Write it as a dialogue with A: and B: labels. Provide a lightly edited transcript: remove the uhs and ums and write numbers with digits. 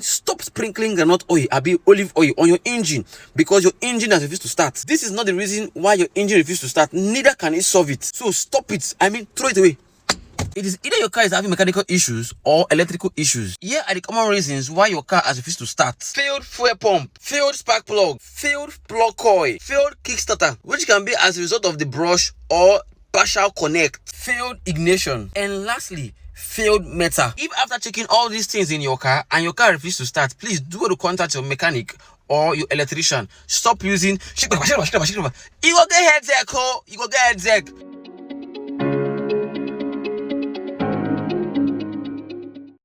A: stop sprinkling granite oil, olive oil on your engine because your engine has refused to start. This is not the reason why your engine refused to start, neither can it solve it. So stop it. Throw it away. It is either your car is having mechanical issues or electrical issues. Here are the common reasons why your car has refused to start. Failed fuel pump, failed spark plug, failed plug coil, failed kickstarter, which can be as a result of the brush or partial connect, failed ignition, and lastly, failed meter. If after checking all these things in your car and your car refuses to start, please do to contact your mechanic or your electrician. Stop using you go get headache.